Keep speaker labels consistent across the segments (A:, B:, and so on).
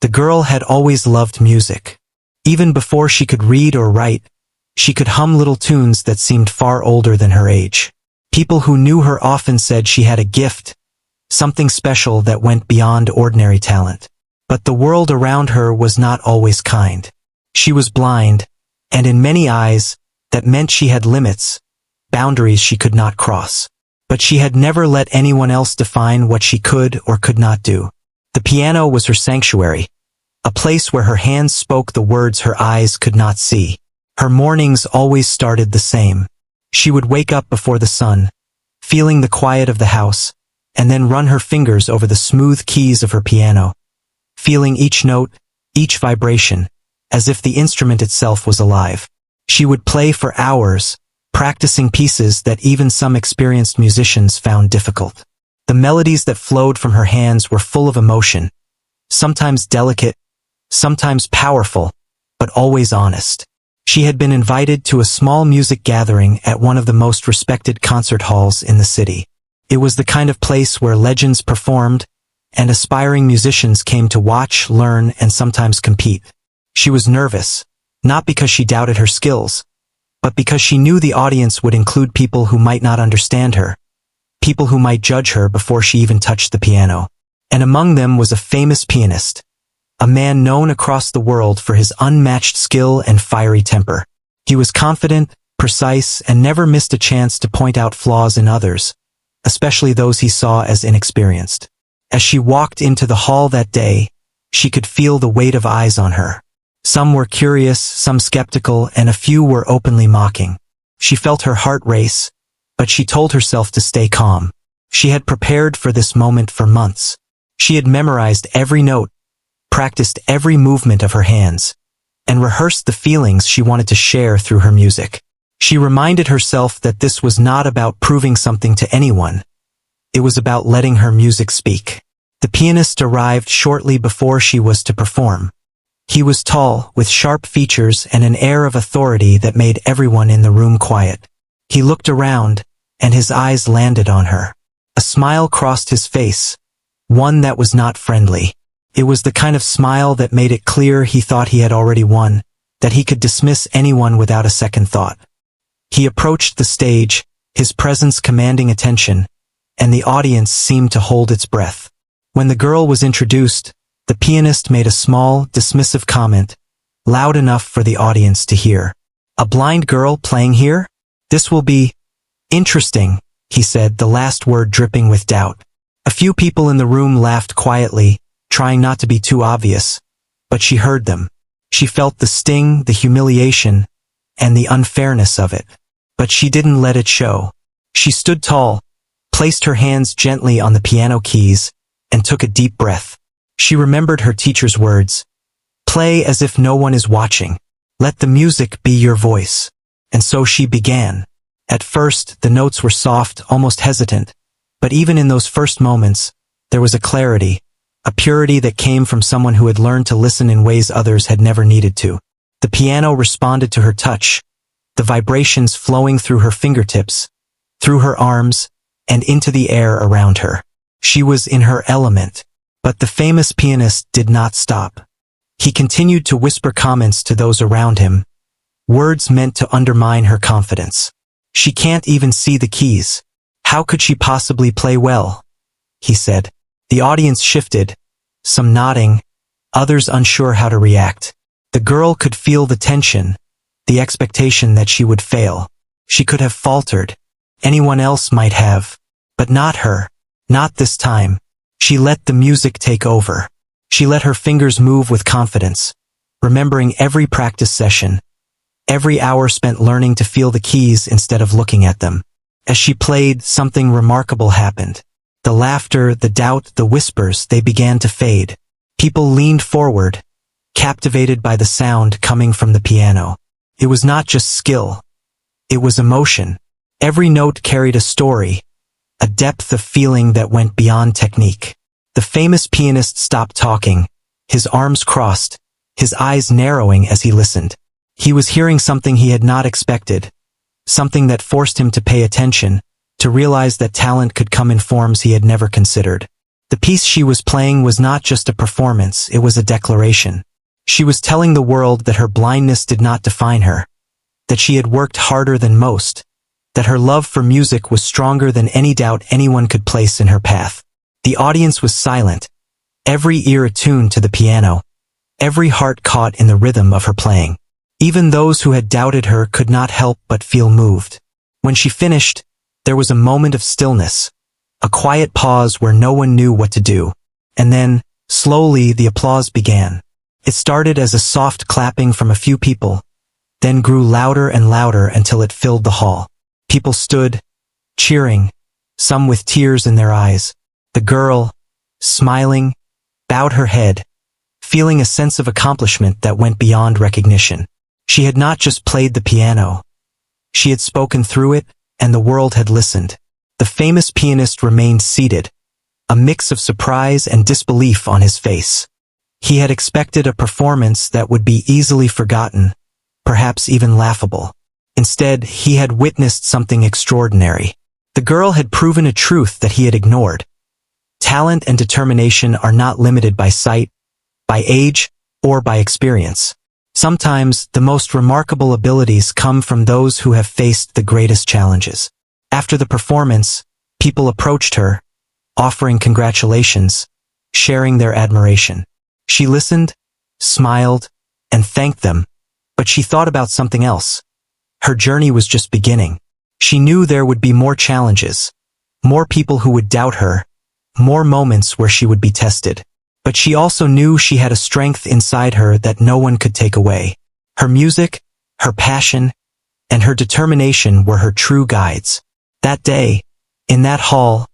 A: The girl had always loved music. Even before she could read or write, she could hum little tunes that seemed far older than her age. People who knew her often said she had a gift, something special that went beyond ordinary talent. But the world around her was not always kind. She was blind, and in many eyes, that meant she had limits, boundaries she could not cross. But she had never let anyone else define what she could or could not do. The piano was her sanctuary, a place where her hands spoke the words her eyes could not see. Her mornings always started the same. She would wake up before the sun, feeling the quiet of the house, and then run her fingers over the smooth keys of her piano, feeling each note, each vibration, as if the instrument itself was alive. She would play for hours, practicing pieces that even some experienced musicians found difficult. The melodies that flowed from her hands were full of emotion, sometimes delicate, sometimes powerful, but always honest. She had been invited to a small music gathering at one of the most respected concert halls in the city. It was the kind of place where legends performed, and aspiring musicians came to watch, learn, and sometimes compete. She was nervous, not because she doubted her skills, but because she knew the audience would include people who might not understand her, people who might judge her before she even touched the piano. And among them was a famous pianist, a man known across the world for his unmatched skill and fiery temper. He was confident, precise, and never missed a chance to point out flaws in others, especially those he saw as inexperienced. As she walked into the hall that day, she could feel the weight of eyes on her. Some were curious, some skeptical, and a few were openly mocking. She felt her heart race, but she told herself to stay calm. She had prepared for this moment for months. She had memorized every note, practiced every movement of her hands, and rehearsed the feelings she wanted to share through her music. She reminded herself that this was not about proving something to anyone. It was about letting her music speak. The pianist arrived shortly before she was to perform. He was tall, with sharp features and an air of authority that made everyone in the room quiet. He looked around, and his eyes landed on her. A smile crossed his face, one that was not friendly. It was the kind of smile that made it clear he thought he had already won, that he could dismiss anyone without a second thought. He approached the stage, his presence commanding attention, and the audience seemed to hold its breath. When the girl was introduced, the pianist made a small, dismissive comment, loud enough for the audience to hear. "A blind girl playing here? This will be interesting," he said, the last word dripping with doubt. A few people in the room laughed quietly, trying not to be too obvious, but she heard them. She felt the sting, the humiliation, and the unfairness of it. But she didn't let it show. She stood tall, placed her hands gently on the piano keys, and took a deep breath. She remembered her teacher's words. "Play as if no one is watching. Let the music be your voice." And so she began. At first, the notes were soft, almost hesitant, but even in those first moments, there was a clarity, a purity that came from someone who had learned to listen in ways others had never needed to. The piano responded to her touch, the vibrations flowing through her fingertips, through her arms, and into the air around her. She was in her element. But the famous pianist did not stop. He continued to whisper comments to those around him, words meant to undermine her confidence. "She can't even see the keys. How could she possibly play well?" he said. The audience shifted, some nodding, others unsure how to react. The girl could feel the tension, the expectation that she would fail. She could have faltered. Anyone else might have. But not her. Not this time. She let the music take over. She let her fingers move with confidence, remembering every practice session, every hour spent learning to feel the keys instead of looking at them. As she played, something remarkable happened. The laughter, the doubt, the whispers, they began to fade. People leaned forward, captivated by the sound coming from the piano. It was not just skill. It was emotion. Every note carried a story, a depth of feeling that went beyond technique. The famous pianist stopped talking, his arms crossed, his eyes narrowing as he listened. He was hearing something he had not expected, something that forced him to pay attention, to realize that talent could come in forms he had never considered. The piece she was playing was not just a performance, it was a declaration. She was telling the world that her blindness did not define her, that she had worked harder than most, that her love for music was stronger than any doubt anyone could place in her path. The audience was silent, every ear attuned to the piano, every heart caught in the rhythm of her playing. Even those who had doubted her could not help but feel moved. When she finished, there was a moment of stillness, a quiet pause where no one knew what to do. And then, slowly, the applause began. It started as a soft clapping from a few people, then grew louder and louder until it filled the hall. People stood, cheering, some with tears in their eyes. The girl, smiling, bowed her head, feeling a sense of accomplishment that went beyond recognition. She had not just played the piano. She had spoken through it, and the world had listened. The famous pianist remained seated, a mix of surprise and disbelief on his face. He had expected a performance that would be easily forgotten, perhaps even laughable. Instead, he had witnessed something extraordinary. The girl had proven a truth that he had ignored. Talent and determination are not limited by sight, by age, or by experience. Sometimes, the most remarkable abilities come from those who have faced the greatest challenges. After the performance, people approached her, offering congratulations, sharing their admiration. She listened, smiled, and thanked them, but she thought about something else. Her journey was just beginning. She knew there would be more challenges, more people who would doubt her, more moments where she would be tested. But she also knew she had a strength inside her that no one could take away. Her music, her passion, and her determination were her true guides. That day, in that hall,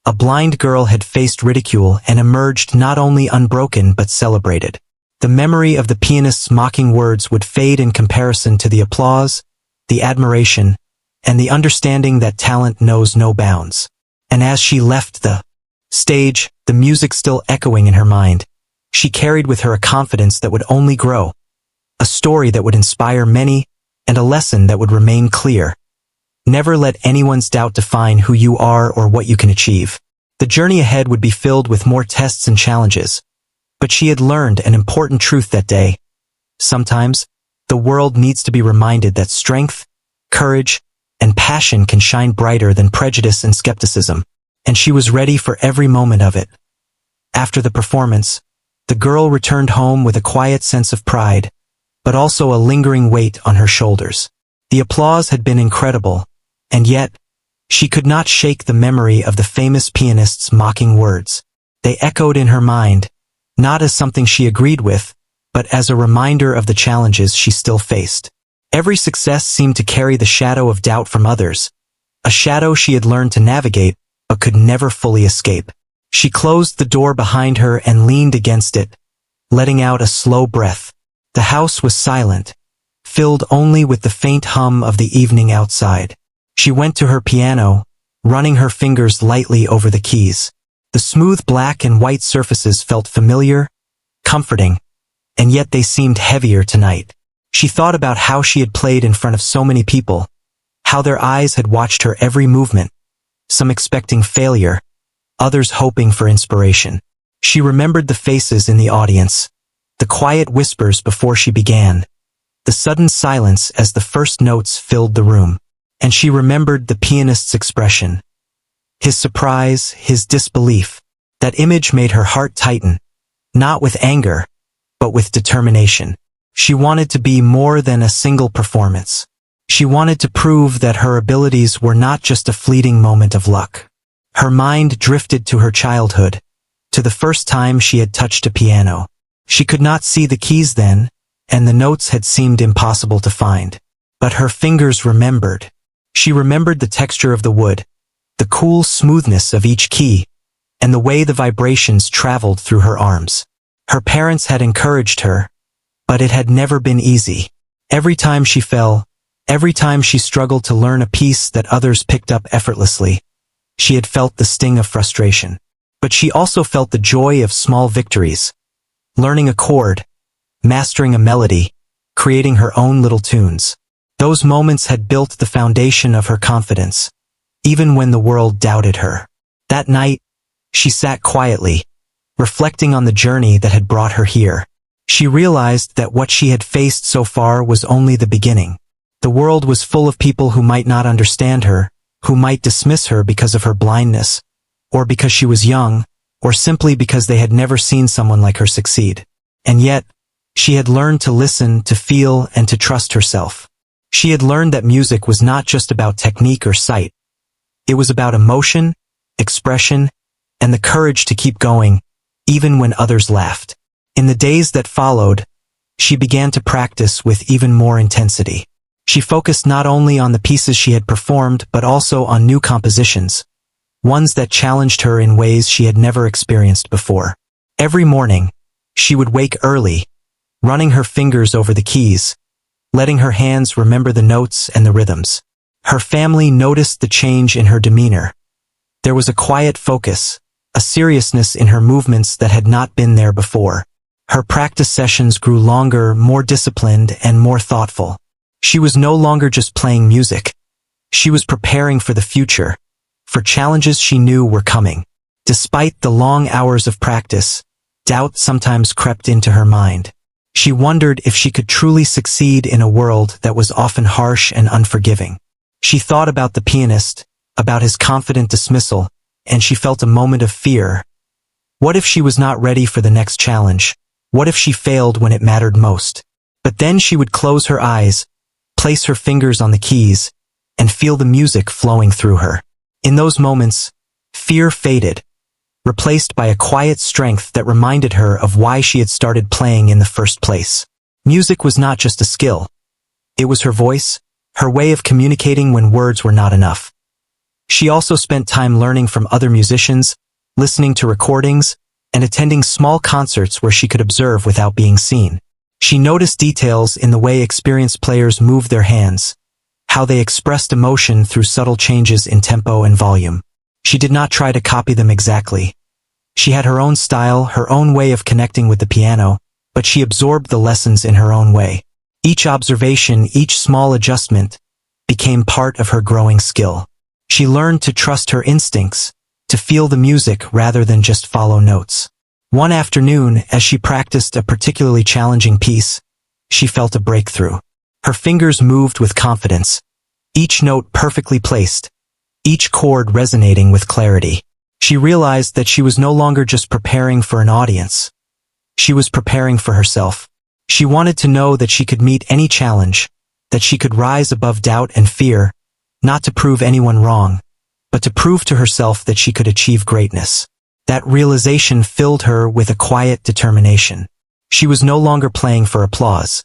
A: a blind girl had faced ridicule and emerged not only unbroken but celebrated. The memory of the pianist's mocking words would fade in comparison to the applause, the admiration, and the understanding that talent knows no bounds. And as she left the stage, the music still echoing in her mind, she carried with her a confidence that would only grow, a story that would inspire many, and a lesson that would remain clear. Never let anyone's doubt define who you are or what you can achieve. The journey ahead would be filled with more tests and challenges, but she had learned an important truth that day. Sometimes, the world needs to be reminded that strength, courage, and passion can shine brighter than prejudice and skepticism. And she was ready for every moment of it. After the performance, the girl returned home with a quiet sense of pride, but also a lingering weight on her shoulders. The applause had been incredible, and yet, she could not shake the memory of the famous pianist's mocking words. They echoed in her mind, not as something she agreed with, but as a reminder of the challenges she still faced. Every success seemed to carry the shadow of doubt from others, a shadow she had learned to navigate, but could never fully escape. She closed the door behind her and leaned against it, letting out a slow breath. The house was silent, filled only with the faint hum of the evening outside. She went to her piano, running her fingers lightly over the keys. The smooth black and white surfaces felt familiar, comforting, and yet they seemed heavier tonight. She thought about how she had played in front of so many people, how their eyes had watched her every movement, some expecting failure, others hoping for inspiration. She remembered the faces in the audience, the quiet whispers before she began, the sudden silence as the first notes filled the room. And she remembered the pianist's expression, his surprise, his disbelief. That image made her heart tighten, not with anger, but with determination. She wanted to be more than a single performance. She wanted to prove that her abilities were not just a fleeting moment of luck. Her mind drifted to her childhood, to the first time she had touched a piano. She could not see the keys then, and the notes had seemed impossible to find. But her fingers remembered. She remembered the texture of the wood, the cool smoothness of each key, and the way the vibrations traveled through her arms. Her parents had encouraged her, but it had never been easy. Every time she fell, every time she struggled to learn a piece that others picked up effortlessly, she had felt the sting of frustration. But she also felt the joy of small victories, learning a chord, mastering a melody, creating her own little tunes. Those moments had built the foundation of her confidence, even when the world doubted her. That night, She sat quietly, reflecting on the journey that had brought her here. She realized that what she had faced so far was only the beginning. The world was full of people who might not understand her, who might dismiss her because of her blindness, or because she was young, or simply because they had never seen someone like her succeed. And yet, she had learned to listen, to feel, and to trust herself. She had learned that music was not just about technique or sight. It was about emotion, expression, and the courage to keep going, even when others laughed. In the days that followed, she began to practice with even more intensity. She focused not only on the pieces she had performed but also on new compositions, ones that challenged her in ways she had never experienced before. Every morning, she would wake early, running her fingers over the keys, letting her hands remember the notes and the rhythms. Her family noticed the change in her demeanor. There was a quiet focus, a seriousness in her movements that had not been there before. Her practice sessions grew longer, more disciplined, and more thoughtful. She was no longer just playing music. She was preparing for the future, for challenges she knew were coming. Despite the long hours of practice, doubt sometimes crept into her mind. She wondered if she could truly succeed in a world that was often harsh and unforgiving. She thought about the pianist, about his confident dismissal, and she felt a moment of fear. What if she was not ready for the next challenge? What if she failed when it mattered most? But then she would close her eyes, place her fingers on the keys, and feel the music flowing through her. In those moments, fear faded, replaced by a quiet strength that reminded her of why she had started playing in the first place. Music was not just a skill. It was her voice, her way of communicating when words were not enough. She also spent time learning from other musicians, listening to recordings, and attending small concerts where she could observe without being seen. She noticed details in the way experienced players moved their hands, how they expressed emotion through subtle changes in tempo and volume. She did not try to copy them exactly. She had her own style, her own way of connecting with the piano, but she absorbed the lessons in her own way. Each observation, each small adjustment, became part of her growing skill. She learned to trust her instincts, to feel the music rather than just follow notes. One afternoon, as she practiced a particularly challenging piece, she felt a breakthrough. Her fingers moved with confidence, each note perfectly placed, each chord resonating with clarity. She realized that she was no longer just preparing for an audience. She was preparing for herself. She wanted to know that she could meet any challenge, that she could rise above doubt and fear, not to prove anyone wrong, but to prove to herself that she could achieve greatness. That realization filled her with a quiet determination. She was no longer playing for applause.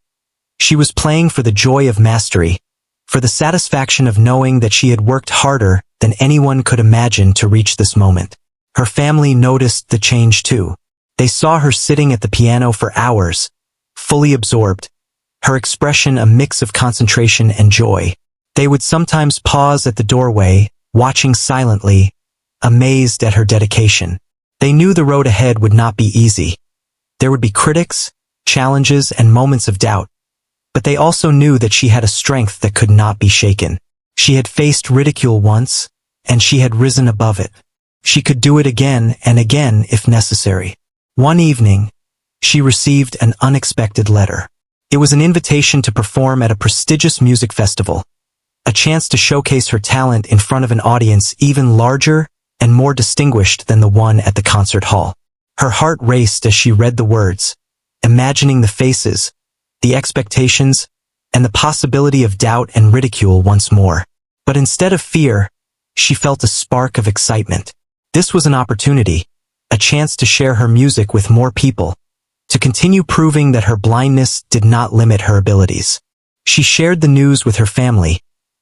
A: She was playing for the joy of mastery, for the satisfaction of knowing that she had worked harder than anyone could imagine to reach this moment. Her family noticed the change too. They saw her sitting at the piano for hours, fully absorbed, her expression a mix of concentration and joy. They would sometimes pause at the doorway, watching silently, amazed at her dedication. They knew the road ahead would not be easy. There would be critics, challenges, and moments of doubt. But they also knew that she had a strength that could not be shaken. She had faced ridicule once, and she had risen above it. She could do it again and again if necessary. One evening, she received an unexpected letter. It was an invitation to perform at a prestigious music festival, a chance to showcase her talent in front of an audience even larger and more distinguished than the one at the concert hall. Her heart raced as she read the words, imagining the faces, the expectations, and the possibility of doubt and ridicule once more. But instead of fear, she felt a spark of excitement. This was an opportunity, a chance to share her music with more people, to continue proving that her blindness did not limit her abilities. She shared the news with her family,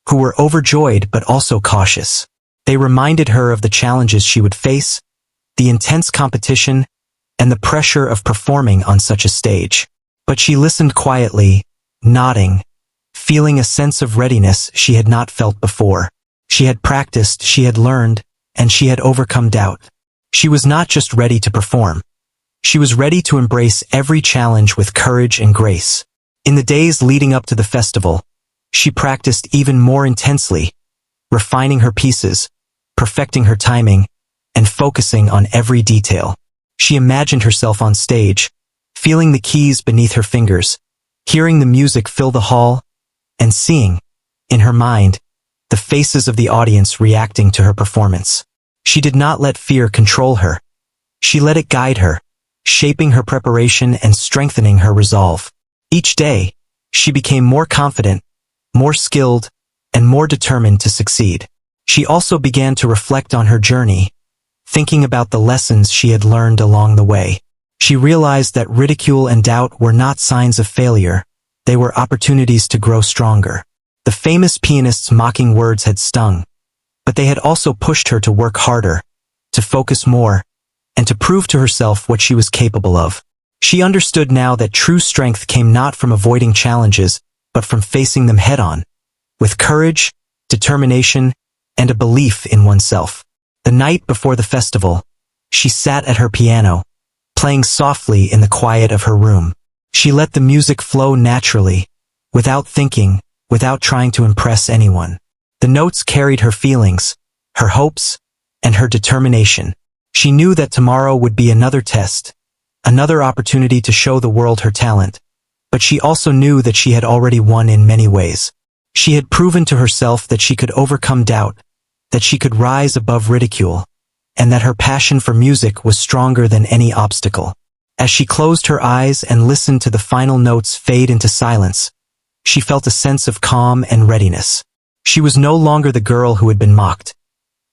A: who were overjoyed but also cautious. They reminded her of the challenges she would face, the intense competition, and the pressure of performing on such a stage. But she listened quietly, nodding, feeling a sense of readiness she had not felt before. She had practiced, she had learned, and she had overcome doubt. She was not just ready to perform. She was ready to embrace every challenge with courage and grace. In the days leading up to the festival, she practiced even more intensely, refining her pieces, perfecting her timing, and focusing on every detail. She imagined herself on stage, feeling the keys beneath her fingers, hearing the music fill the hall, and seeing, in her mind, the faces of the audience reacting to her performance. She did not let fear control her. She let it guide her, shaping her preparation and strengthening her resolve. Each day, she became more confident, more skilled, and more determined to succeed. She also began to reflect on her journey, thinking about the lessons she had learned along the way. She realized that ridicule and doubt were not signs of failure, they were opportunities to grow stronger. The famous pianist's mocking words had stung, but they had also pushed her to work harder, to focus more, and to prove to herself what she was capable of. She understood now that true strength came not from avoiding challenges, but from facing them head-on, with courage, determination, and a belief in oneself. The night before the festival, she sat at her piano, playing softly in the quiet of her room. She let the music flow naturally, without thinking, without trying to impress anyone. The notes carried her feelings, her hopes, and her determination. She knew that tomorrow would be another test, another opportunity to show the world her talent, but she also knew that she had already won in many ways. She had proven to herself that she could overcome doubt, that she could rise above ridicule, and that her passion for music was stronger than any obstacle. As she closed her eyes and listened to the final notes fade into silence, she felt a sense of calm and readiness. She was no longer the girl who had been mocked.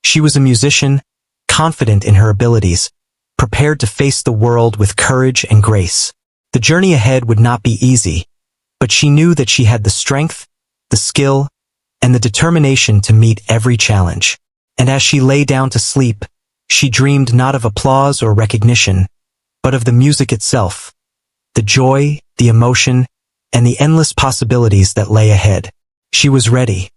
A: She was a musician, confident in her abilities, prepared to face the world with courage and grace. The journey ahead would not be easy, but she knew that she had the strength, the skill, and the determination to meet every challenge. And as she lay down to sleep, she dreamed not of applause or recognition, but of the music itself, the joy, the emotion, and the endless possibilities that lay ahead. She was ready.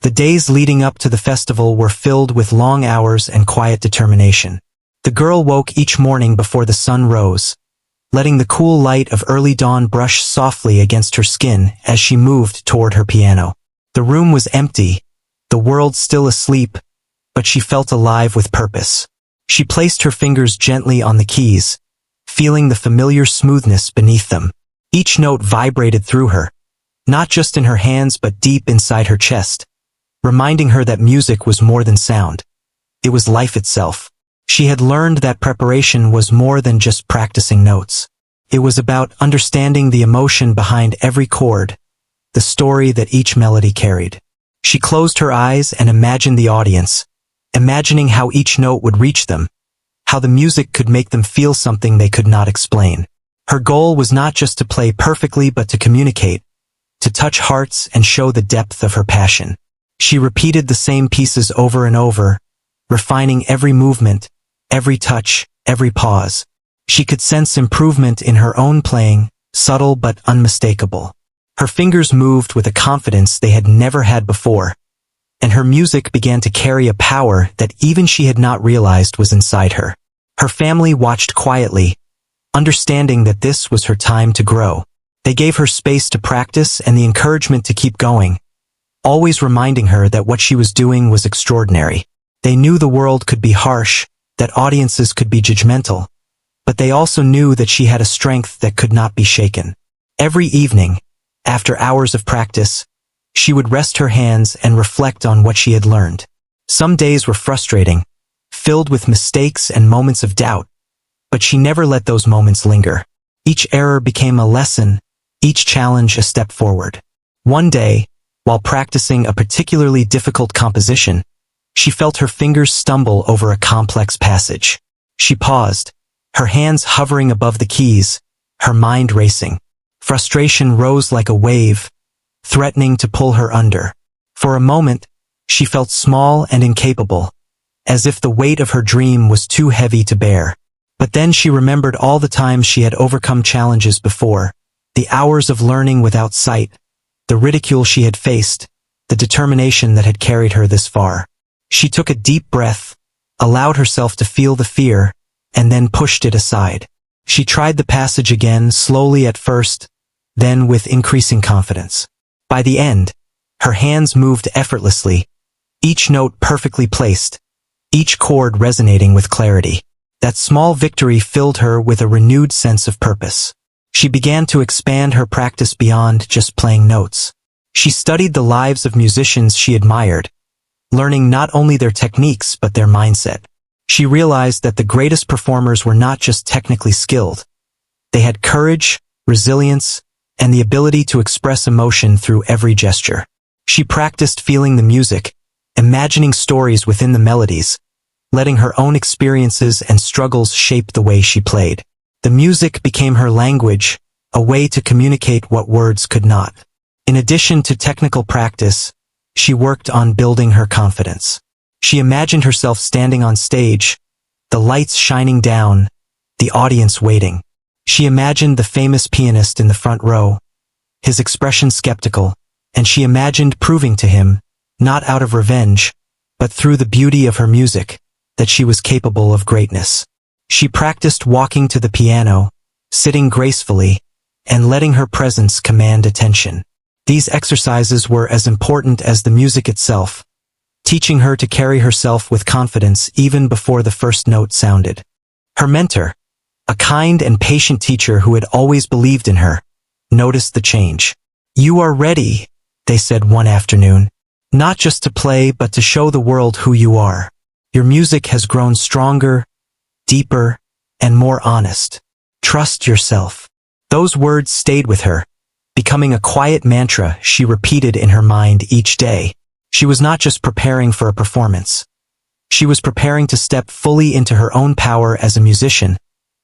A: The days leading up to the festival were filled with long hours and quiet determination. The girl woke each morning before the sun rose, letting the cool light of early dawn brush softly against her skin as she moved toward her piano. The room was empty, the world still asleep, but she felt alive with purpose. She placed her fingers gently on the keys, feeling the familiar smoothness beneath them. Each note vibrated through her, not just in her hands but deep inside her chest, reminding her that music was more than sound. It was life itself. She had learned that preparation was more than just practicing notes. It was about understanding the emotion behind every chord, the story that each melody carried. She closed her eyes and imagined the audience, imagining how each note would reach them, how the music could make them feel something they could not explain. Her goal was not just to play perfectly but to communicate, to touch hearts and show the depth of her passion. She repeated the same pieces over and over, refining every movement, every touch, every pause. She could sense improvement in her own playing, subtle but unmistakable. Her fingers moved with a confidence they had never had before, and her music began to carry a power that even she had not realized was inside her. Her family watched quietly, understanding that this was her time to grow. They gave her space to practice and the encouragement to keep going, always reminding her that what she was doing was extraordinary. They knew the world could be harsh, that audiences could be judgmental, but they also knew that she had a strength that could not be shaken. Every evening, after hours of practice, she would rest her hands and reflect on what she had learned. Some days were frustrating, filled with mistakes and moments of doubt, but she never let those moments linger. Each error became a lesson, each challenge a step forward. One day, while practicing a particularly difficult composition, she felt her fingers stumble over a complex passage. She paused, her hands hovering above the keys, her mind racing. Frustration rose like a wave, threatening to pull her under. For a moment, she felt small and incapable, as if the weight of her dream was too heavy to bear. But then she remembered all the times she had overcome challenges before, the hours of learning without sight, the ridicule she had faced, the determination that had carried her this far. She took a deep breath, allowed herself to feel the fear, and then pushed it aside. She tried the passage again, slowly at first, then with increasing confidence. By the end, her hands moved effortlessly, each note perfectly placed, each chord resonating with clarity. That small victory filled her with a renewed sense of purpose. She began to expand her practice beyond just playing notes. She studied the lives of musicians she admired, learning not only their techniques but their mindset. She realized that the greatest performers were not just technically skilled. They had courage, resilience, and the ability to express emotion through every gesture. She practiced feeling the music, imagining stories within the melodies, letting her own experiences and struggles shape the way she played. The music became her language, a way to communicate what words could not. In addition to technical practice, she worked on building her confidence. She imagined herself standing on stage, the lights shining down, the audience waiting. She imagined the famous pianist in the front row, his expression skeptical, and she imagined proving to him, not out of revenge, but through the beauty of her music, that she was capable of greatness. She practiced walking to the piano, sitting gracefully, and letting her presence command attention. These exercises were as important as the music itself, teaching her to carry herself with confidence even before the first note sounded. Her mentor, a kind and patient teacher who had always believed in her, noticed the change. "You are ready," they said one afternoon, "not just to play but to show the world who you are. Your music has grown stronger, deeper, and more honest. Trust yourself." Those words stayed with her, becoming a quiet mantra she repeated in her mind each day. She was not just preparing for a performance. She was preparing to step fully into her own power as a musician,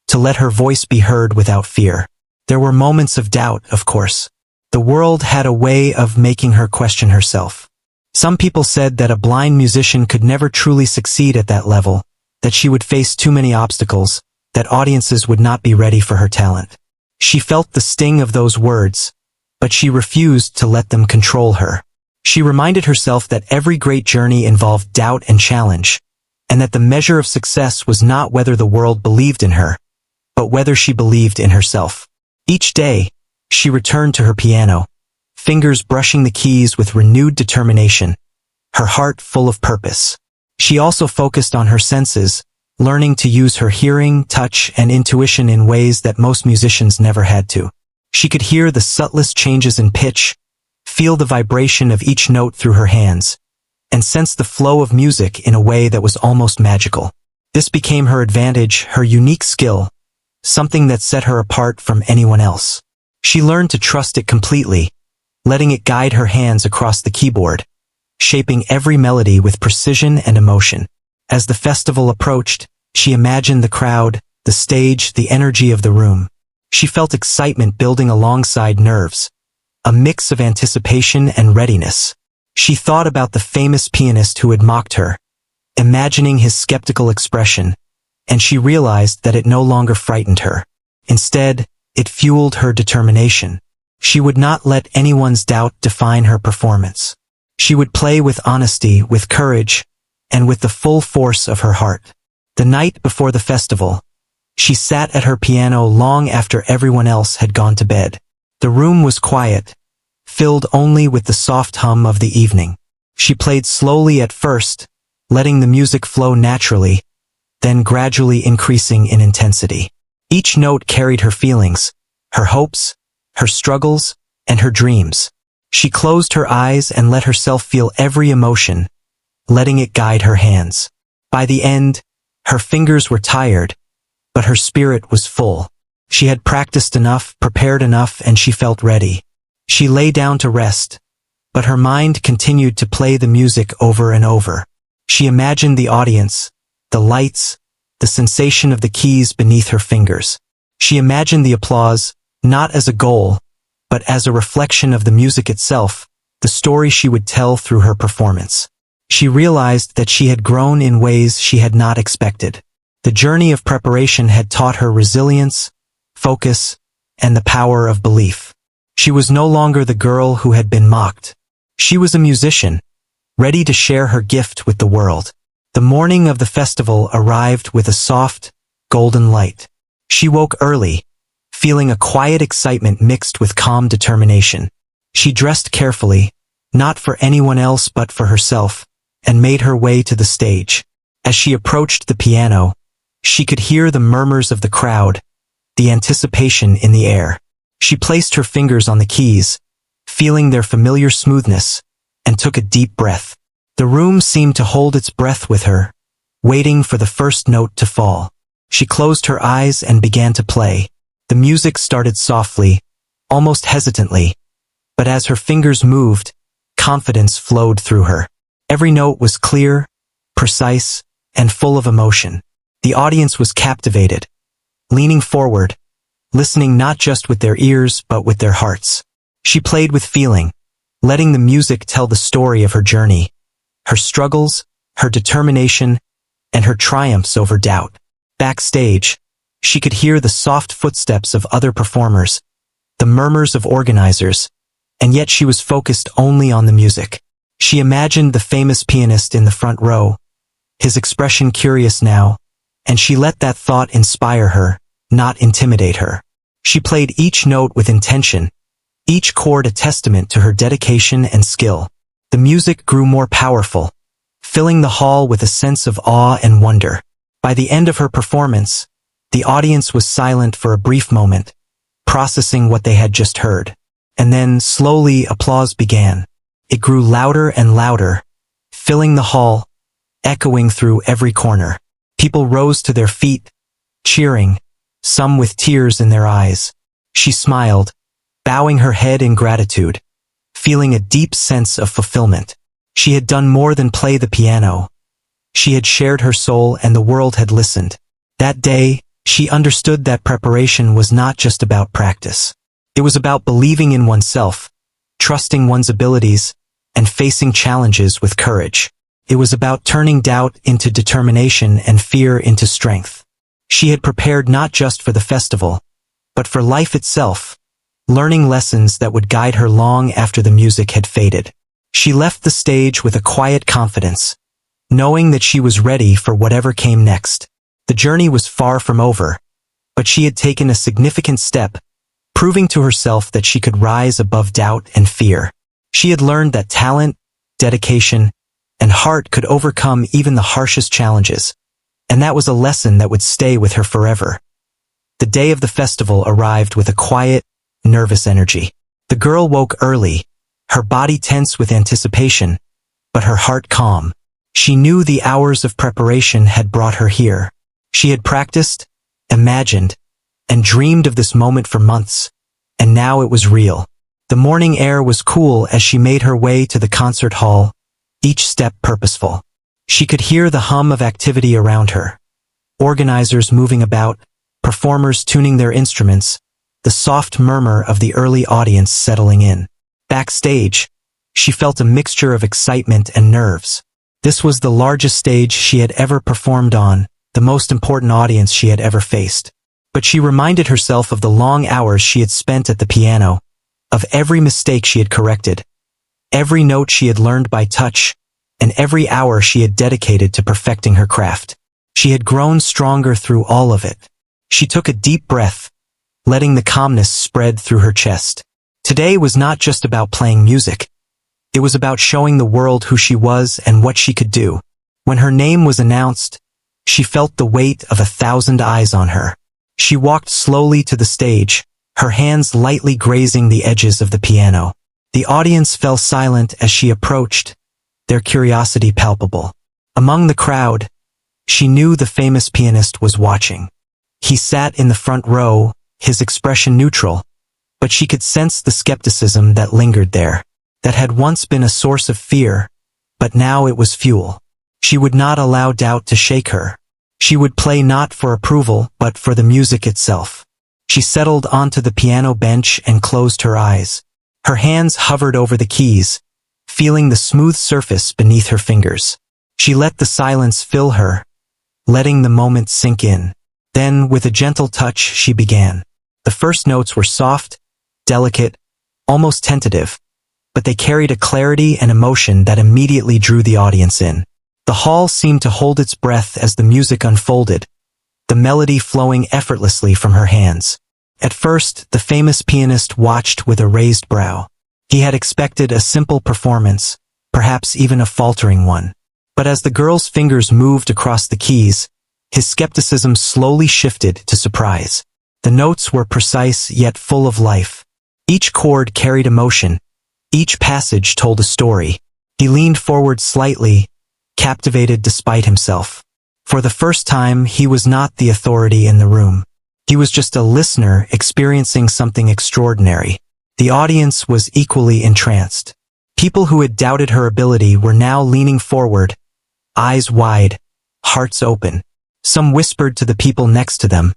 A: to let her voice be heard without fear. There were moments of doubt, of course. The world had a way of making her question herself. Some people said that a blind musician could never truly succeed at that level, that she would face too many obstacles, that audiences would not be ready for her talent. She felt the sting of those words, but she refused to let them control her. She reminded herself that every great journey involved doubt and challenge, and that the measure of success was not whether the world believed in her, but whether she believed in herself. Each day, she returned to her piano, fingers brushing the keys with renewed determination, her heart full of purpose. She also focused on her senses, learning to use her hearing, touch, and intuition in ways that most musicians never had to. She could hear the subtlest changes in pitch, feel the vibration of each note through her hands, and sense the flow of music in a way that was almost magical. This became her advantage, her unique skill, something that set her apart from anyone else. She learned to trust it completely, letting it guide her hands across the keyboard, shaping every melody with precision and emotion. As the festival approached, she imagined the crowd, the stage, the energy of the room. She felt excitement building alongside nerves, a mix of anticipation and readiness. She thought about the famous pianist who had mocked her, imagining his skeptical expression, and she realized that it no longer frightened her. Instead, it fueled her determination. She would not let anyone's doubt define her performance. She would play with honesty, with courage, and with the full force of her heart. The night before the festival, she sat at her piano long after everyone else had gone to bed. The room was quiet, filled only with the soft hum of the evening. She played slowly at first, letting the music flow naturally, then gradually increasing in intensity. Each note carried her feelings, her hopes, her struggles, and her dreams. She closed her eyes and let herself feel every emotion, letting it guide her hands. By the end, her fingers were tired, but her spirit was full. She had practiced enough, prepared enough, and she felt ready. She lay down to rest, but her mind continued to play the music over and over. She imagined the audience, the lights, the sensation of the keys beneath her fingers. She imagined the applause, not as a goal, but as a reflection of the music itself, the story she would tell through her performance. She realized that she had grown in ways she had not expected. The journey of preparation had taught her resilience, focus, and the power of belief. She was no longer the girl who had been mocked. She was a musician, ready to share her gift with the world. The morning of the festival arrived with a soft, golden light. She woke early, feeling a quiet excitement mixed with calm determination. She dressed carefully, not for anyone else but for herself, and made her way to the stage. As she approached the piano, she could hear the murmurs of the crowd, the anticipation in the air. She placed her fingers on the keys, feeling their familiar smoothness, and took a deep breath. The room seemed to hold its breath with her, waiting for the first note to fall. She closed her eyes and began to play. The music started softly, almost hesitantly, but as her fingers moved, confidence flowed through her. Every note was clear, precise, and full of emotion. The audience was captivated, leaning forward, listening not just with their ears but with their hearts. She played with feeling, letting the music tell the story of her journey, her struggles, her determination, and her triumphs over doubt. Backstage, she could hear the soft footsteps of other performers, the murmurs of organizers, and yet she was focused only on the music. She imagined the famous pianist in the front row, his expression curious now, and she let that thought inspire her, not intimidate her. She played each note with intention, each chord a testament to her dedication and skill. The music grew more powerful, filling the hall with a sense of awe and wonder. By the end of her performance, the audience was silent for a brief moment, processing what they had just heard. And then, slowly, applause began. It grew louder and louder, filling the hall, echoing through every corner. People rose to their feet, cheering, some with tears in their eyes. She smiled, bowing her head in gratitude, feeling a deep sense of fulfillment. She had done more than play the piano. She had shared her soul and the world had listened. That day, she understood that preparation was not just about practice. It was about believing in oneself, trusting one's abilities, and facing challenges with courage. It was about turning doubt into determination and fear into strength. She had prepared not just for the festival, but for life itself, learning lessons that would guide her long after the music had faded. She left the stage with a quiet confidence, knowing that she was ready for whatever came next. The journey was far from over, but she had taken a significant step, proving to herself that she could rise above doubt and fear. She had learned that talent, dedication, and heart could overcome even the harshest challenges, and that was a lesson that would stay with her forever. The day of the festival arrived with a quiet, nervous energy. The girl woke early, her body tense with anticipation, but her heart calm. She knew the hours of preparation had brought her here. She had practiced, imagined, and dreamed of this moment for months, and now it was real. The morning air was cool as she made her way to the concert hall, each step purposeful. She could hear the hum of activity around her. Organizers moving about, performers tuning their instruments, the soft murmur of the early audience settling in. Backstage, she felt a mixture of excitement and nerves. This was the largest stage she had ever performed on, the most important audience she had ever faced. But she reminded herself of the long hours she had spent at the piano, of every mistake she had corrected, every note she had learned by touch, and every hour she had dedicated to perfecting her craft. She had grown stronger through all of it. She took a deep breath, letting the calmness spread through her chest. Today was not just about playing music. It was about showing the world who she was and what she could do. When her name was announced, she felt the weight of 1,000 eyes on her. She walked slowly to the stage, her hands lightly grazing the edges of the piano. The audience fell silent as she approached, their curiosity palpable. Among the crowd, she knew the famous pianist was watching. He sat in the front row, his expression neutral, but she could sense the skepticism that lingered there, that had once been a source of fear, but now it was fuel. She would not allow doubt to shake her. She would play not for approval, but for the music itself. She settled onto the piano bench and closed her eyes. Her hands hovered over the keys, feeling the smooth surface beneath her fingers. She let the silence fill her, letting the moment sink in. Then, with a gentle touch, she began. The first notes were soft, delicate, almost tentative, but they carried a clarity and emotion that immediately drew the audience in. The hall seemed to hold its breath as the music unfolded, the melody flowing effortlessly from her hands. At first, the famous pianist watched with a raised brow. He had expected a simple performance, perhaps even a faltering one. But as the girl's fingers moved across the keys, his skepticism slowly shifted to surprise. The notes were precise yet full of life. Each chord carried emotion. Each passage told a story. He leaned forward slightly, captivated despite himself. For the first time, he was not the authority in the room. He was just a listener experiencing something extraordinary. The audience was equally entranced. People who had doubted her ability were now leaning forward, eyes wide, hearts open. Some whispered to the people next to them,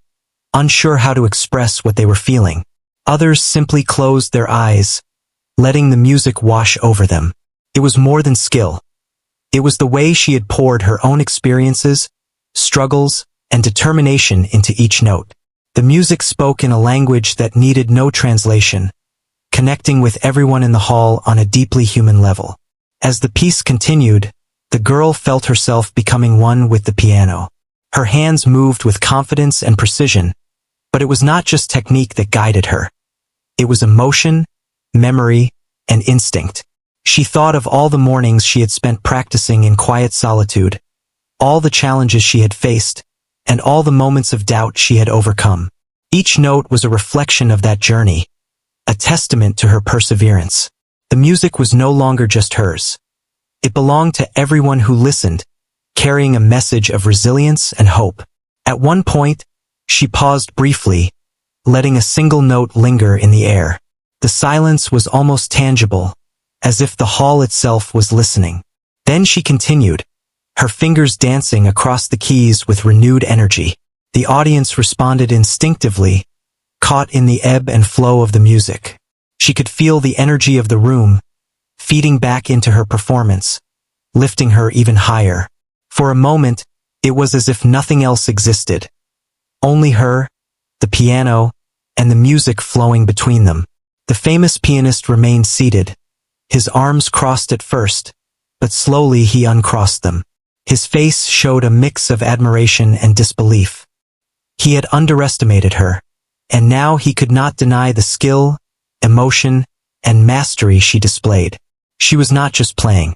A: unsure how to express what they were feeling. Others simply closed their eyes, letting the music wash over them. It was more than skill. It was the way she had poured her own experiences, struggles, and determination into each note. The music spoke in a language that needed no translation, connecting with everyone in the hall on a deeply human level. As the piece continued, the girl felt herself becoming one with the piano. Her hands moved with confidence and precision, but it was not just technique that guided her. It was emotion, memory, and instinct. She thought of all the mornings she had spent practicing in quiet solitude, all the challenges she had faced, and all the moments of doubt she had overcome. Each note was a reflection of that journey, a testament to her perseverance. The music was no longer just hers. It belonged to everyone who listened, carrying a message of resilience and hope. At one point, she paused briefly, letting a single note linger in the air. The silence was almost tangible, as if the hall itself was listening. Then she continued, her fingers dancing across the keys with renewed energy. The audience responded instinctively, caught in the ebb and flow of the music. She could feel the energy of the room, feeding back into her performance, lifting her even higher. For a moment, it was as if nothing else existed. Only her, the piano, and the music flowing between them. The famous pianist remained seated, his arms crossed at first, but slowly he uncrossed them. His face showed a mix of admiration and disbelief. He had underestimated her, and now he could not deny the skill, emotion, and mastery she displayed. She was not just playing.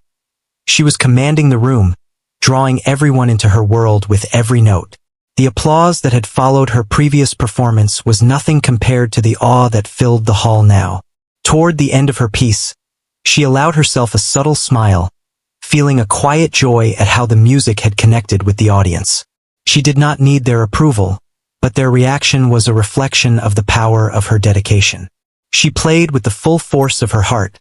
A: She was commanding the room, drawing everyone into her world with every note. The applause that had followed her previous performance was nothing compared to the awe that filled the hall now. Toward the end of her piece, she allowed herself a subtle smile, feeling a quiet joy at how the music had connected with the audience. She did not need their approval, but their reaction was a reflection of the power of her dedication. She played with the full force of her heart,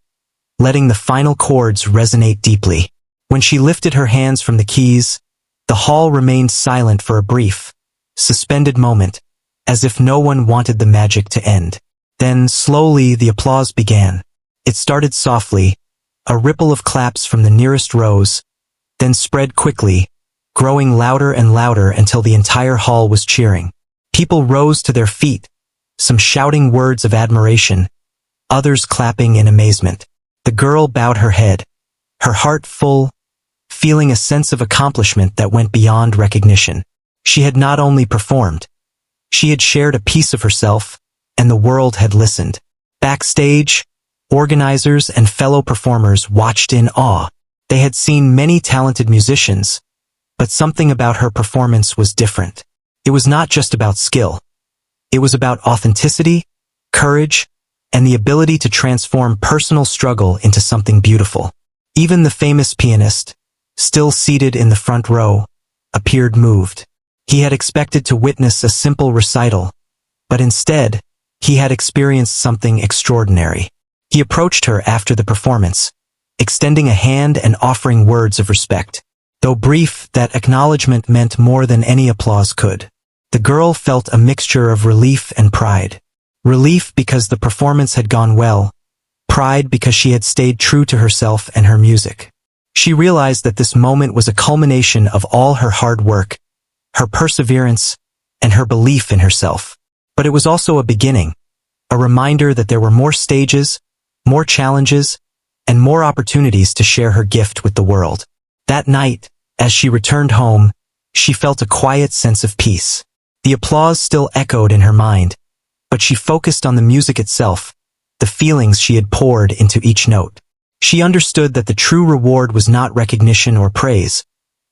A: letting the final chords resonate deeply. When she lifted her hands from the keys, the hall remained silent for a brief, suspended moment, as if no one wanted the magic to end. Then, slowly, the applause began. It started softly, a ripple of claps from the nearest rows, then spread quickly, growing louder and louder until the entire hall was cheering. People rose to their feet, some shouting words of admiration, others clapping in amazement. The girl bowed her head, her heart full, feeling a sense of accomplishment that went beyond recognition. She had not only performed, she had shared a piece of herself, and the world had listened. Backstage, organizers and fellow performers watched in awe. They had seen many talented musicians, but something about her performance was different. It was not just about skill. It was about authenticity, courage, and the ability to transform personal struggle into something beautiful. Even the famous pianist, still seated in the front row, appeared moved. He had expected to witness a simple recital, but instead, he had experienced something extraordinary. He approached her after the performance, extending a hand and offering words of respect. Though brief, that acknowledgement meant more than any applause could. The girl felt a mixture of relief and pride. Relief because the performance had gone well, pride because she had stayed true to herself and her music. She realized that this moment was a culmination of all her hard work, her perseverance, and her belief in herself. But it was also a beginning, a reminder that there were more stages, more challenges, and more opportunities to share her gift with the world. That night, as she returned home, she felt a quiet sense of peace. The applause still echoed in her mind, but she focused on the music itself, the feelings she had poured into each note. She understood that the true reward was not recognition or praise,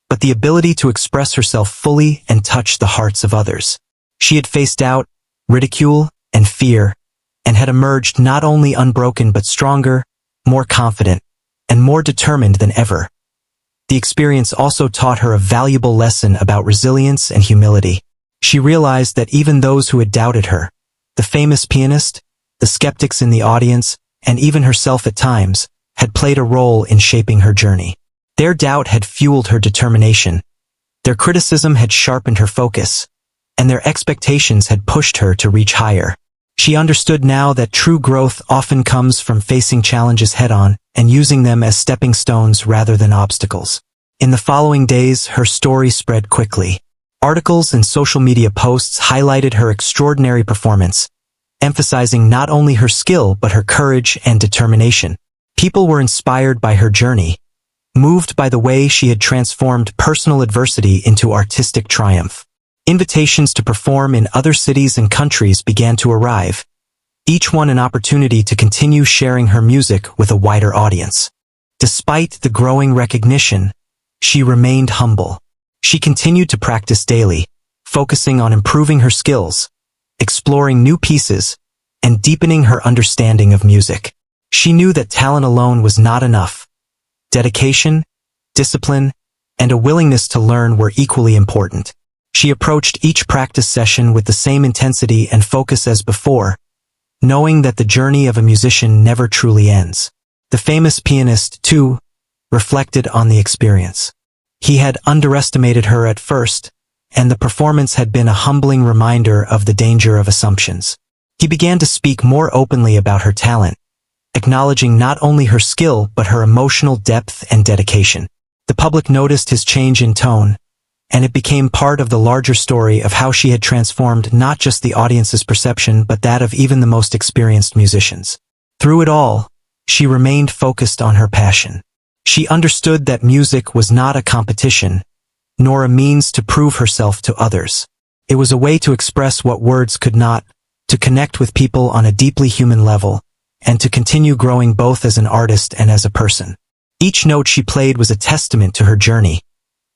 A: but the ability to express herself fully and touch the hearts of others. She had faced doubt, ridicule, and fear, and had emerged not only unbroken but stronger, more confident, and more determined than ever. The experience also taught her a valuable lesson about resilience and humility. She realized that even those who had doubted her, the famous pianist, the skeptics in the audience, and even herself at times, had played a role in shaping her journey. Their doubt had fueled her determination, their criticism had sharpened her focus, and their expectations had pushed her to reach higher. She understood now that true growth often comes from facing challenges head-on and using them as stepping stones rather than obstacles. In the following days, her story spread quickly. Articles and social media posts highlighted her extraordinary performance, emphasizing not only her skill but her courage and determination. People were inspired by her journey, moved by the way she had transformed personal adversity into artistic triumph. Invitations to perform in other cities and countries began to arrive, each one an opportunity to continue sharing her music with a wider audience. Despite the growing recognition, she remained humble. She continued to practice daily, focusing on improving her skills, exploring new pieces, and deepening her understanding of music. She knew that talent alone was not enough. Dedication, discipline, and a willingness to learn were equally important. She approached each practice session with the same intensity and focus as before, knowing that the journey of a musician never truly ends. The famous pianist, too, reflected on the experience. He had underestimated her at first, and the performance had been a humbling reminder of the danger of assumptions. He began to speak more openly about her talent, acknowledging not only her skill but her emotional depth and dedication. The public noticed his change in tone, and it became part of the larger story of how she had transformed not just the audience's perception but that of even the most experienced musicians. Through it all, she remained focused on her passion. She understood that music was not a competition, nor a means to prove herself to others. It was a way to express what words could not, to connect with people on a deeply human level, and to continue growing both as an artist and as a person. Each note she played was a testament to her journey,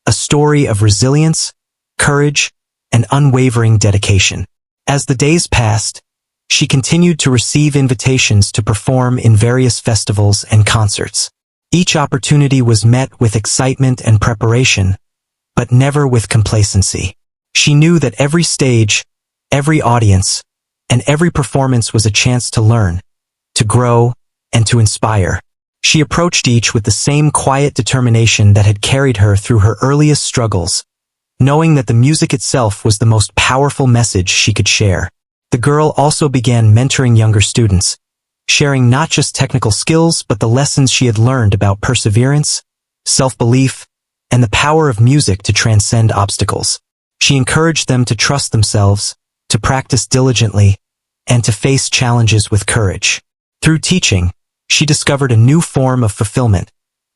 A: a story of resilience, courage, and unwavering dedication. As the days passed, she continued to receive invitations to perform in various festivals and concerts. Each opportunity was met with excitement and preparation, but never with complacency. She knew that every stage, every audience, and every performance was a chance to learn, to grow, and to inspire. She approached each with the same quiet determination that had carried her through her earliest struggles, knowing that the music itself was the most powerful message she could share. The girl also began mentoring younger students, sharing not just technical skills but the lessons she had learned about perseverance, self-belief, and the power of music to transcend obstacles. She encouraged them to trust themselves, to practice diligently, and to face challenges with courage. Through teaching, she discovered a new form of fulfillment,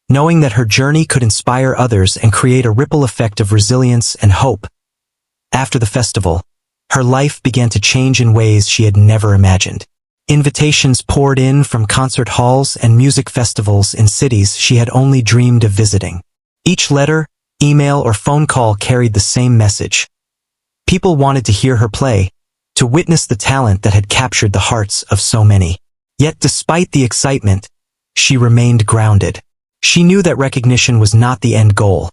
A: knowing that her journey could inspire others and create a ripple effect of resilience and hope. After the festival, her life began to change in ways she had never imagined. Invitations poured in from concert halls and music festivals in cities she had only dreamed of visiting. Each letter, email, or phone call carried the same message. People wanted to hear her play, to witness the talent that had captured the hearts of so many. Yet despite the excitement, she remained grounded. She knew that recognition was not the end goal.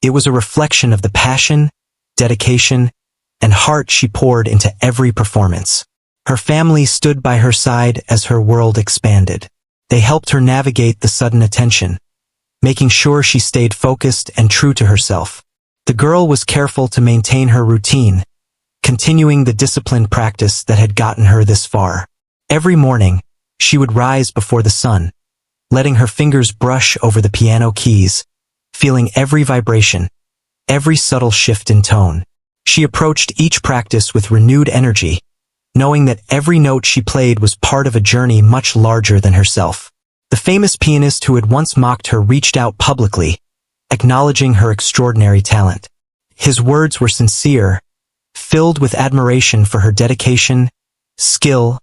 A: It was a reflection of the passion, dedication, and heart she poured into every performance. Her family stood by her side as her world expanded. They helped her navigate the sudden attention, making sure she stayed focused and true to herself. The girl was careful to maintain her routine, continuing the disciplined practice that had gotten her this far. Every morning, she would rise before the sun, letting her fingers brush over the piano keys, feeling every vibration, every subtle shift in tone. She approached each practice with renewed energy, knowing that every note she played was part of a journey much larger than herself. The famous pianist who had once mocked her reached out publicly, acknowledging her extraordinary talent. His words were sincere, filled with admiration for her dedication, skill,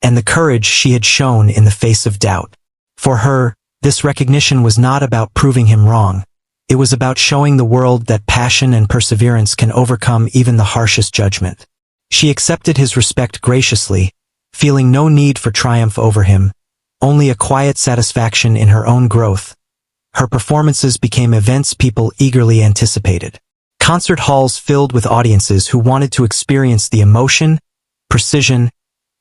A: and the courage she had shown in the face of doubt. For her, this recognition was not about proving him wrong. It was about showing the world that passion and perseverance can overcome even the harshest judgment. She accepted his respect graciously, feeling no need for triumph over him, only a quiet satisfaction in her own growth. Her performances became events people eagerly anticipated. Concert halls filled with audiences who wanted to experience the emotion, precision,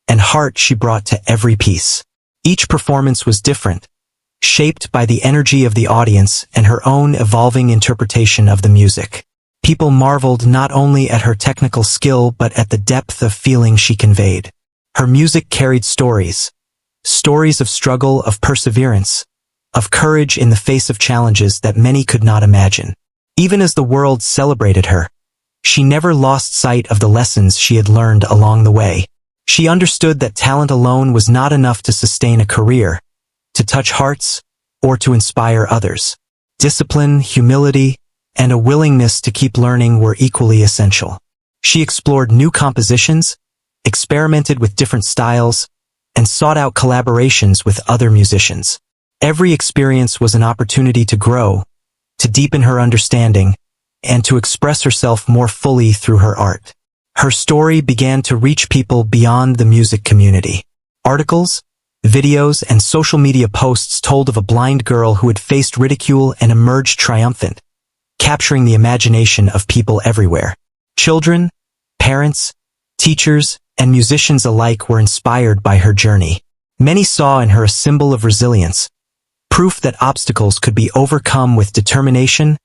A: and heart she brought to every piece. Each performance was different, shaped by the energy of the audience and her own evolving interpretation of the music. People marveled not only at her technical skill but at the depth of feeling she conveyed. Her music carried stories of struggle, of perseverance, of courage in the face of challenges that many could not imagine. Even as the world celebrated her, she never lost sight of the lessons she had learned along the way. She understood that talent alone was not enough to sustain a career, to touch hearts, or to inspire others. Discipline, humility, and a willingness to keep learning were equally essential. She explored new compositions, experimented with different styles, and sought out collaborations with other musicians. Every experience was an opportunity to grow, to deepen her understanding, and to express herself more fully through her art. Her story began to reach people beyond the music community. Articles, videos, and social media posts told of a blind girl who had faced ridicule and emerged triumphant, capturing the imagination of people everywhere. Children, parents, teachers, and musicians alike were inspired by her journey. Many saw in her a symbol of resilience, proof that obstacles could be overcome with determination,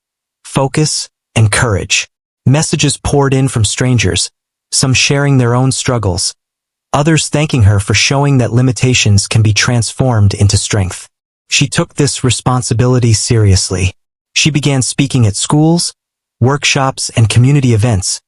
A: focus, and courage. Messages poured in from strangers, some sharing their own struggles, others thanking her for showing that limitations can be transformed into strength. She took this responsibility seriously. She began speaking at schools, workshops, and community events,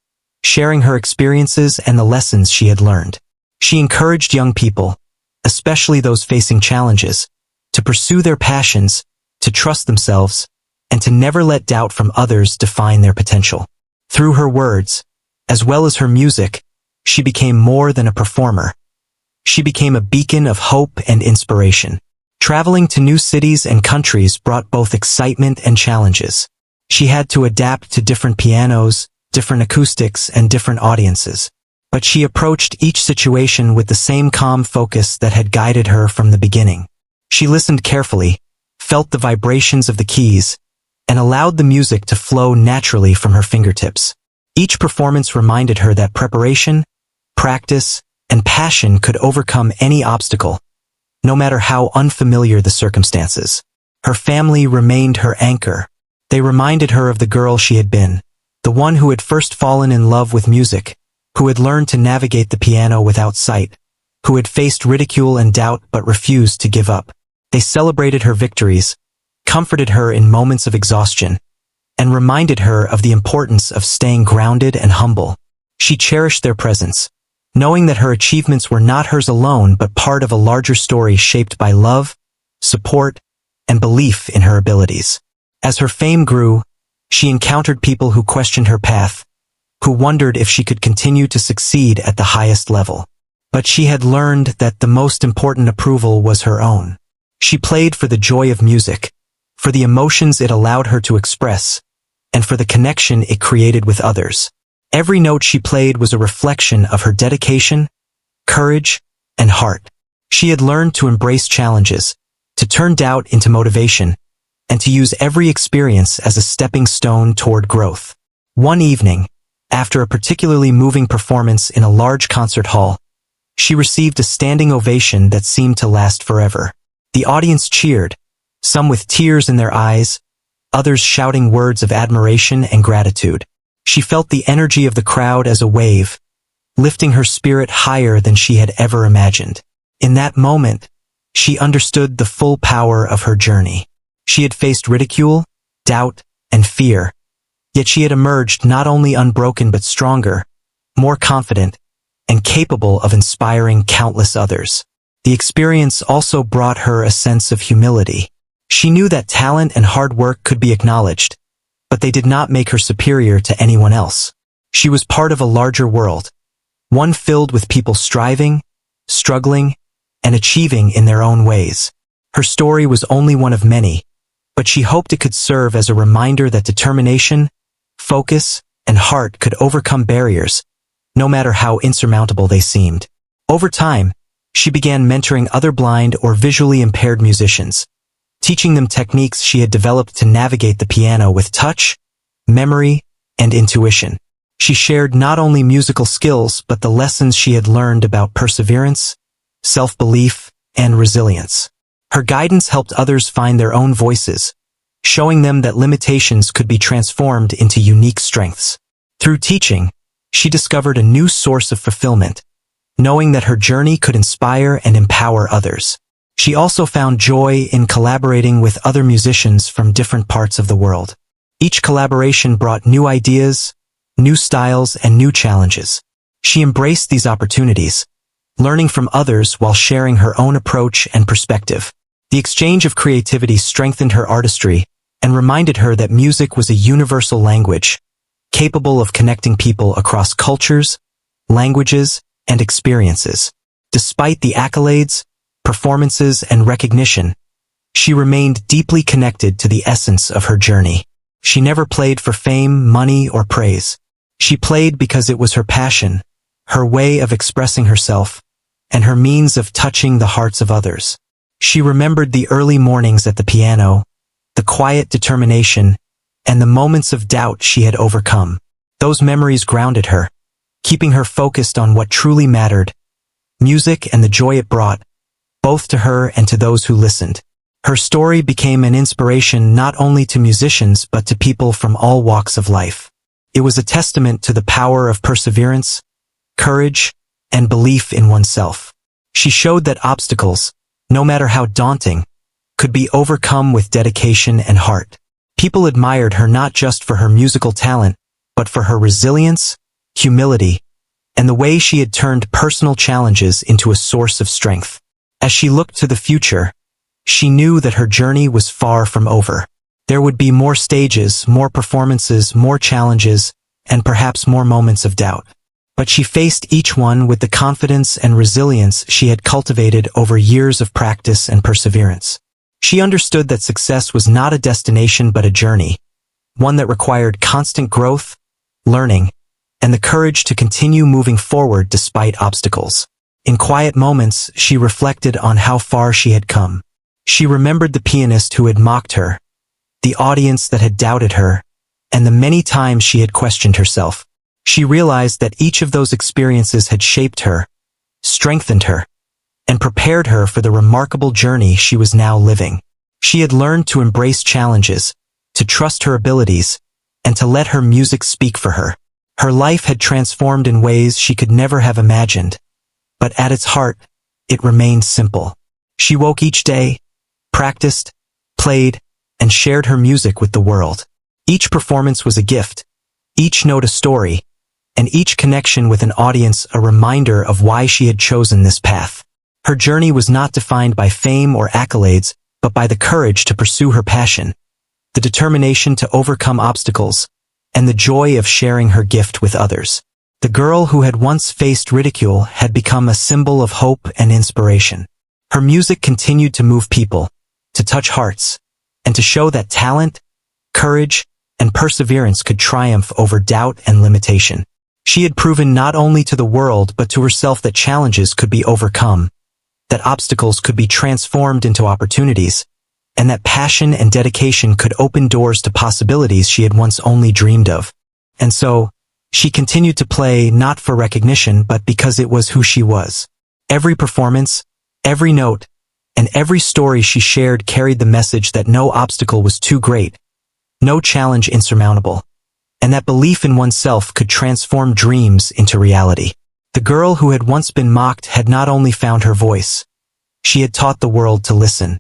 A: sharing her experiences and the lessons she had learned. She encouraged young people, especially those facing challenges, to pursue their passions, to trust themselves, and to never let doubt from others define their potential. Through her words, as well as her music, she became more than a performer. She became a beacon of hope and inspiration. Traveling to new cities and countries brought both excitement and challenges. She had to adapt to different pianos, different acoustics, and different audiences. But she approached each situation with the same calm focus that had guided her from the beginning. She listened carefully, felt the vibrations of the keys, and allowed the music to flow naturally from her fingertips. Each performance reminded her that preparation, practice, and passion could overcome any obstacle, no matter how unfamiliar the circumstances. Her family remained her anchor. They reminded her of the girl she had been, the one who had first fallen in love with music, who had learned to navigate the piano without sight, who had faced ridicule and doubt but refused to give up. They celebrated her victories, comforted her in moments of exhaustion, and reminded her of the importance of staying grounded and humble. She cherished their presence, knowing that her achievements were not hers alone but part of a larger story shaped by love, support, and belief in her abilities. As her fame grew, she encountered people who questioned her path, who wondered if she could continue to succeed at the highest level. But she had learned that the most important approval was her own. She played for the joy of music, for the emotions it allowed her to express, and for the connection it created with others. Every note she played was a reflection of her dedication, courage, and heart. She had learned to embrace challenges, to turn doubt into motivation, and to use every experience as a stepping stone toward growth. One evening, after a particularly moving performance in a large concert hall, she received a standing ovation that seemed to last forever. The audience cheered, some with tears in their eyes, others shouting words of admiration and gratitude. She felt the energy of the crowd as a wave, lifting her spirit higher than she had ever imagined. In that moment, she understood the full power of her journey. She had faced ridicule, doubt, and fear, yet she had emerged not only unbroken but stronger, more confident, and capable of inspiring countless others. The experience also brought her a sense of humility. She knew that talent and hard work could be acknowledged, but they did not make her superior to anyone else. She was part of a larger world, one filled with people striving, struggling, and achieving in their own ways. Her story was only one of many, but she hoped it could serve as a reminder that determination, focus, and heart could overcome barriers, no matter how insurmountable they seemed. Over time, she began mentoring other blind or visually impaired musicians, teaching them techniques she had developed to navigate the piano with touch, memory, and intuition. She shared not only musical skills but the lessons she had learned about perseverance, self-belief, and resilience. Her guidance helped others find their own voices, showing them that limitations could be transformed into unique strengths. Through teaching, she discovered a new source of fulfillment, knowing that her journey could inspire and empower others. She also found joy in collaborating with other musicians from different parts of the world. Each collaboration brought new ideas, new styles, and new challenges. She embraced these opportunities, learning from others while sharing her own approach and perspective. The exchange of creativity strengthened her artistry and reminded her that music was a universal language, capable of connecting people across cultures, languages, and experiences. Despite the accolades, performances, and recognition, she remained deeply connected to the essence of her journey. She never played for fame, money, or praise. She played because it was her passion, her way of expressing herself, and her means of touching the hearts of others. She remembered the early mornings at the piano, the quiet determination, and the moments of doubt she had overcome. Those memories grounded her, keeping her focused on what truly mattered, music and the joy it brought, both to her and to those who listened. Her story became an inspiration not only to musicians but to people from all walks of life. It was a testament to the power of perseverance, courage, and belief in oneself. She showed that obstacles, no matter how daunting, could be overcome with dedication and heart. People admired her not just for her musical talent, but for her resilience, humility, and the way she had turned personal challenges into a source of strength. As she looked to the future, she knew that her journey was far from over. There would be more stages, more performances, more challenges, and perhaps more moments of doubt. But she faced each one with the confidence and resilience she had cultivated over years of practice and perseverance. She understood that success was not a destination but a journey, one that required constant growth, learning, and the courage to continue moving forward despite obstacles. In quiet moments, she reflected on how far she had come. She remembered the pianist who had mocked her, the audience that had doubted her, and the many times she had questioned herself. She realized that each of those experiences had shaped her, strengthened her, and prepared her for the remarkable journey she was now living. She had learned to embrace challenges, to trust her abilities, and to let her music speak for her. Her life had transformed in ways she could never have imagined, but at its heart, it remained simple. She woke each day, practiced, played, and shared her music with the world. Each performance was a gift, each note a story, and each connection with an audience a reminder of why she had chosen this path. Her journey was not defined by fame or accolades, but by the courage to pursue her passion, the determination to overcome obstacles, and the joy of sharing her gift with others. The girl who had once faced ridicule had become a symbol of hope and inspiration. Her music continued to move people, to touch hearts, and to show that talent, courage, and perseverance could triumph over doubt and limitation. She had proven not only to the world but to herself that challenges could be overcome, that obstacles could be transformed into opportunities, and that passion and dedication could open doors to possibilities she had once only dreamed of. And so, she continued to play not for recognition but because it was who she was. Every performance, every note, and every story she shared carried the message that no obstacle was too great, no challenge insurmountable, and that belief in oneself could transform dreams into reality. The girl who had once been mocked had not only found her voice, she had taught the world to listen.